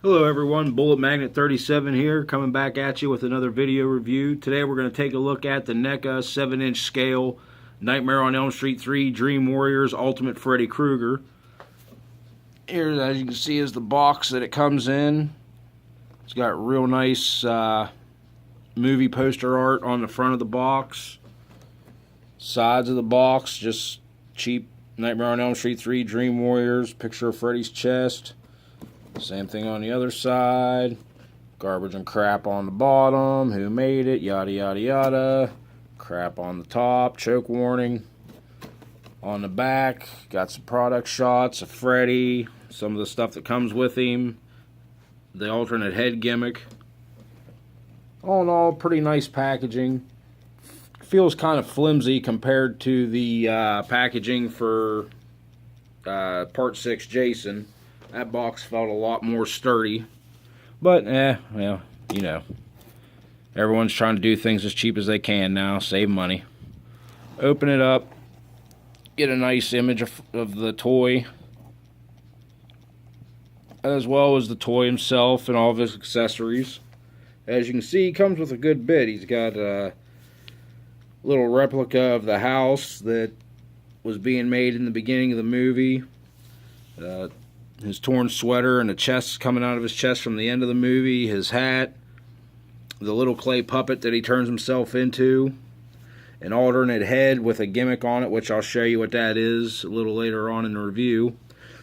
Hello everyone, Bullet Magnet 37 here, coming back at you with another video review. Today we're going to take a look at the NECA 7-inch scale Nightmare on Elm Street 3 Dream Warriors Ultimate Freddy Krueger. Here, as you can see, is the box that it comes in. It's got real nice movie poster art on the front of the box. Sides of the box, just cheap Nightmare on Elm Street 3 Dream Warriors, picture of Freddy's chest. Same thing on the other side. Garbage and crap on the bottom. Who made it? Yada yada yada. Crap on the top. Choke warning. On the back, got some product shots of Freddy. Some of the stuff that comes with him. The alternate head gimmick. All in all, pretty nice packaging. Feels kind of flimsy compared to the packaging for Part 6 Jason. That box felt a lot more sturdy. But, well, you know. Everyone's trying to do things as cheap as they can now. Save money. Open it up. Get a nice image of the toy. As well as the toy himself and all of his accessories. As you can see, he comes with a good bit. He's got a little replica of the house that was being made in the beginning of the movie. His torn sweater and the chest coming out of his chest from the end of the movie, his hat, the little clay puppet that he turns himself into, an alternate head with a gimmick on it, which I'll show you what that is a little later on in the review.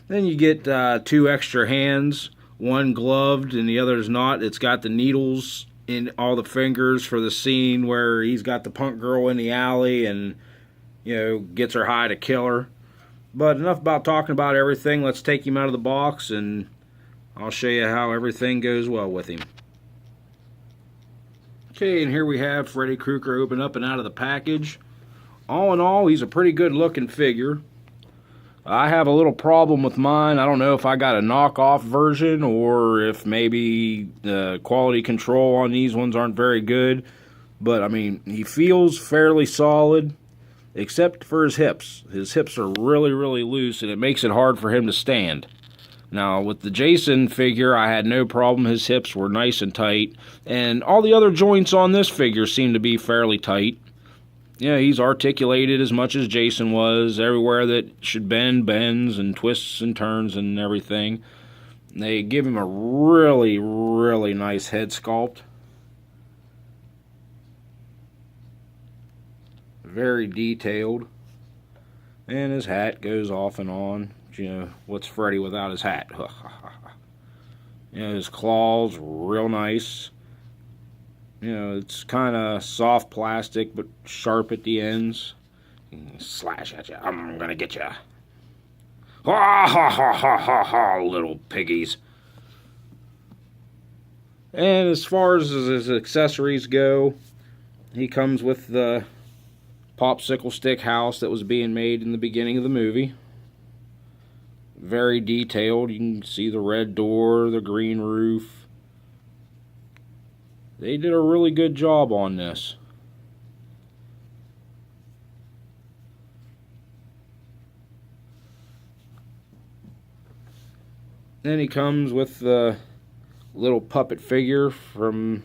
Then you get two extra hands, one gloved and the other is not. It's got the needles in all the fingers for the scene where he's got the punk girl in the alley and, you know, gets her high to kill her. But enough about talking about everything. Let's take him out of the box and I'll show you how everything goes well with him. Okay, and here we have Freddy Krueger open up and out of the package. All in all, he's a pretty good looking figure. I have a little problem with mine. I don't know if I got a knockoff version or if maybe the quality control on these ones aren't very good. But, I mean, he feels fairly solid. Except for his hips. His hips are really, really loose, and it makes it hard for him to stand. Now, with the Jason figure, I had no problem. His hips were nice and tight. And all the other joints on this figure seem to be fairly tight. Yeah, he's articulated as much as Jason was. Everywhere that should bend, bends, and twists and turns and everything. They give him a really, really nice head sculpt. Very detailed. And his hat goes off and on. You know, what's Freddy without his hat? You know, his claws, real nice. You know, it's kind of soft plastic, but sharp at the ends. Slash at you. I'm gonna get you. Ha ha ha ha ha ha, little piggies. And as far as his accessories go, he comes with the popsicle stick house that was being made in the beginning of the movie. Very detailed. You can see the red door, the green roof. They did a really good job on this. Then he comes with the little puppet figure from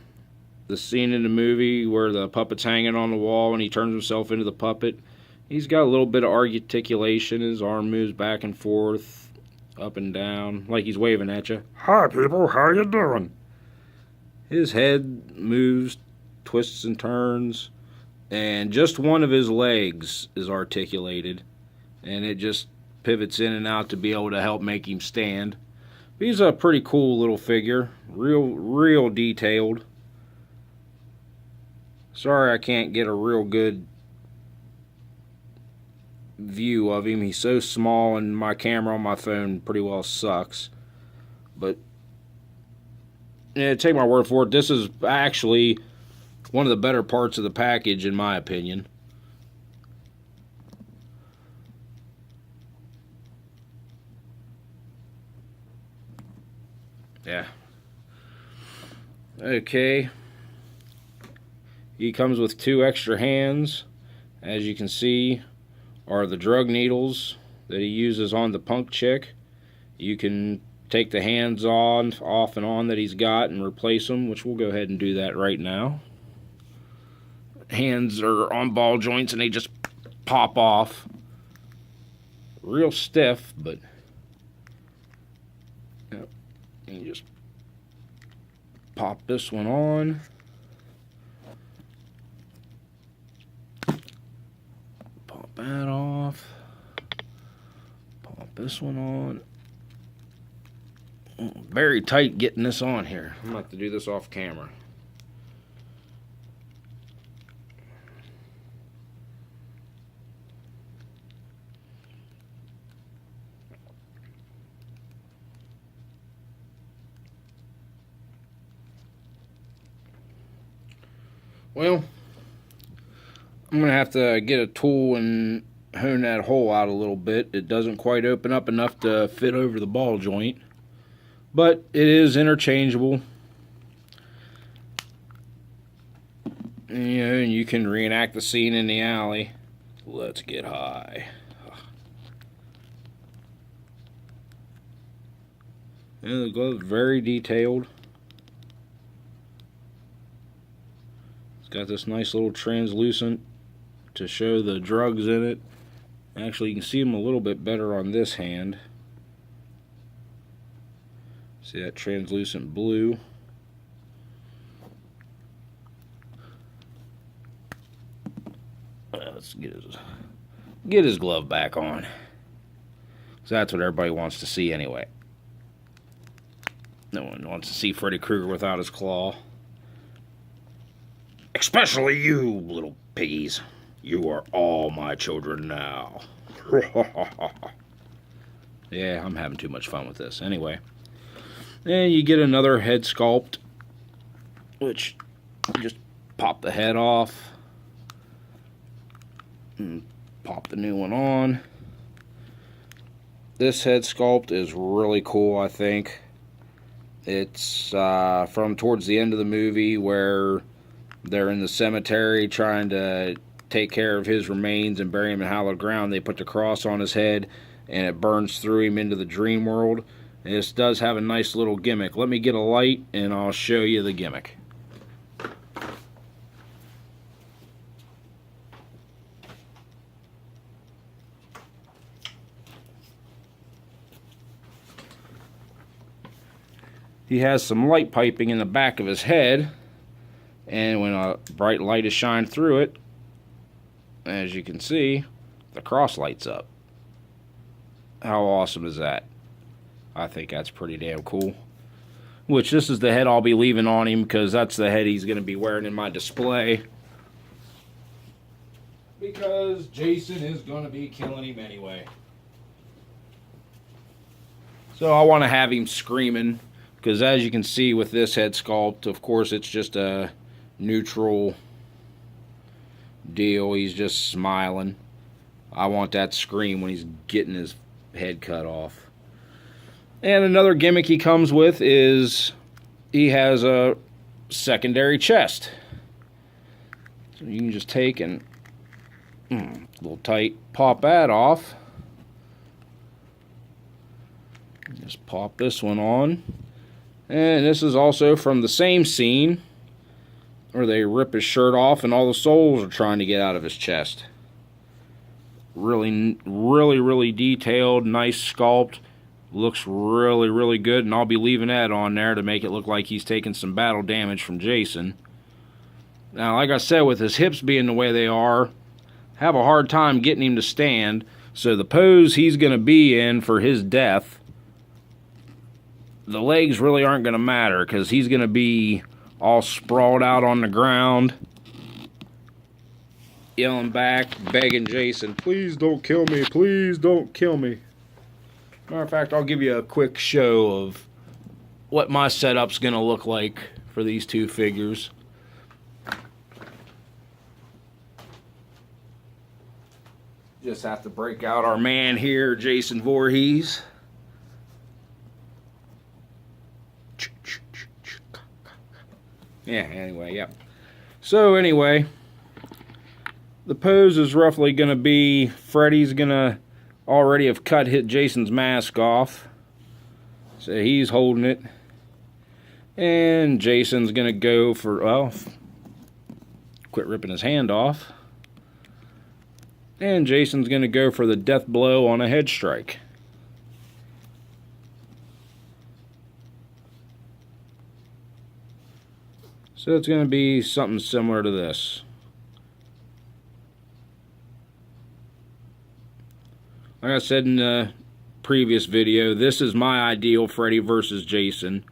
the scene in the movie where the puppet's hanging on the wall and he turns himself into the puppet. He's got a little bit of articulation. His arm moves back and forth, up and down, like he's waving at you. Hi people, how you doing? His head moves, twists and turns, and just one of his legs is articulated. And it just pivots in and out to be able to help make him stand. He's a pretty cool little figure. Real detailed. Sorry I can't get a real good view of him. He's so small and my camera on my phone pretty well sucks. But, yeah, take my word for it. This is actually one of the better parts of the package in my opinion. Yeah. Okay. He comes with two extra hands. As you can see, are the drug needles that he uses on the punk chick. You can take the hands on, off and on that he's got and replace them, which we'll go ahead and do that right now. Hands are on ball joints and they just pop off. Real stiff, but yep. And you just pop this one on. Pop that off. Pop this one on. Very tight getting this on here. I'm gonna have to do this off camera. Well, I'm going to have to get a tool and hone that hole out a little bit. It doesn't quite open up enough to fit over the ball joint, but it is interchangeable. And you can reenact the scene in the alley. Let's get high. And the glove's very detailed. It's got this nice little translucent to show the drugs in it. Actually, you can see them a little bit better on this hand. See that translucent blue? Let's get his glove back on. So that's what everybody wants to see anyway. No one wants to see Freddy Krueger without his claw. Especially you, little piggies. You are all my children now. Yeah, I'm having too much fun with this. Anyway. And you get another head sculpt, which you just pop the head off. And pop the new one on. This head sculpt is really cool, I think. It's from towards the end of the movie where they're in the cemetery trying to take care of his remains and bury him in hallowed ground. They put the cross on his head and it burns through him into the dream world. And this does have a nice little gimmick. Let me get a light and I'll show you the gimmick. He has some light piping in the back of his head, and when a bright light is shined through it, as you can see, the cross lights up. How awesome is that? I think that's pretty damn cool. Which, this is the head I'll be leaving on him, because that's the head he's going to be wearing in my display. Because Jason is going to be killing him anyway. So I want to have him screaming. Because as you can see with this head sculpt, of course it's just a neutral deal. He's just smiling. I want that scream when he's getting his head cut off. And another gimmick he comes with is he has a secondary chest. So you can just take and a little tight, pop that off. Just pop this one on. And this is also from the same scene where they rip his shirt off and all the souls are trying to get out of his chest. Really detailed, nice sculpt. Looks really good, and I'll be leaving that on there to make it look like he's taking some battle damage from Jason. Now, like I said, with his hips being the way they are, have a hard time getting him to stand. So the pose he's going to be in for his death, the legs really aren't going to matter because he's going to be all sprawled out on the ground, yelling back, begging Jason, please don't kill me, please don't kill me. Matter of fact, I'll give you a quick show of what my setup's going to look like for these two figures. Just have to break out our man here, Jason Voorhees. Yeah, anyway, yep. So anyway, the pose is roughly going to be Freddy's going to already have cut Jason's mask off. So he's holding it. And Jason's going to go for, well, quit ripping his hand off. And Jason's going to go for the death blow on a head strike. So it's going to be something similar to this. Like I said in the previous video, this is my ideal Freddy versus Jason,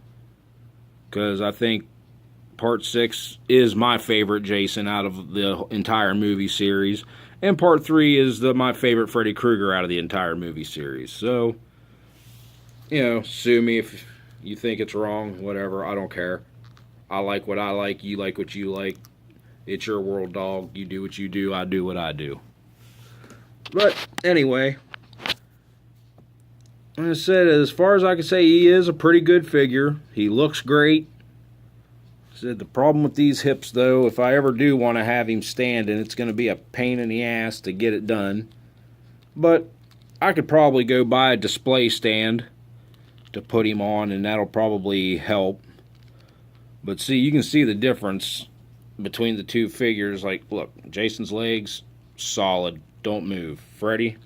because I think Part 6 is my favorite Jason out of the entire movie series, and Part 3 is my favorite Freddy Krueger out of the entire movie series. So, you know, sue me if you think it's wrong, whatever, I don't care. I like what I like, you like what you like. It's your world, dog. You do what you do, I do what I do. But, anyway, like I said, as far as I can say, he is a pretty good figure. He looks great. Said the problem with these hips, though, if I ever do want to have him standing, it's going to be a pain in the ass to get it done. But I could probably go buy a display stand to put him on, and that'll probably help. But see, you can see the difference between the two figures. Like, look, Jason's legs, solid, don't move. Freddy,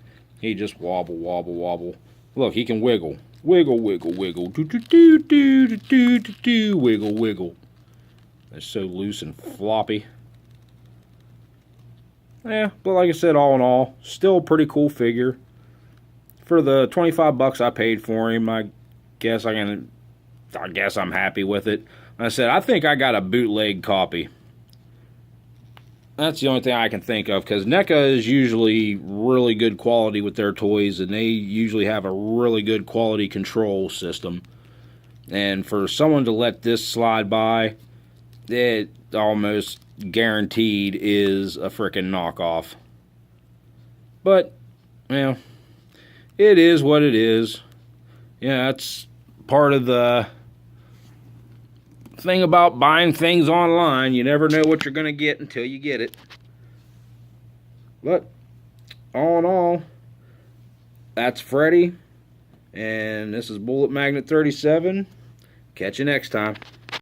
he just wobble, wobble, wobble. Look, he can wiggle. Wiggle, wiggle, wiggle. Do, do, do, do, do, do, do, do. Wiggle, wiggle. They're so loose and floppy. Yeah, but like I said, all in all, still a pretty cool figure. For the 25 bucks I paid for him, I guess I'm happy with it. Like I said, I think I got a bootleg copy. That's the only thing I can think of, because NECA is usually really good quality with their toys, and they usually have a really good quality control system. And for someone to let this slide by, it almost guaranteed is a frickin' knockoff. But, well, it is what it is. Yeah, that's part of the thing about buying things online. You never know what you're going to get until you get it. But all in all, that's Freddy, and this is Bullet Magnet 37. Catch you next time.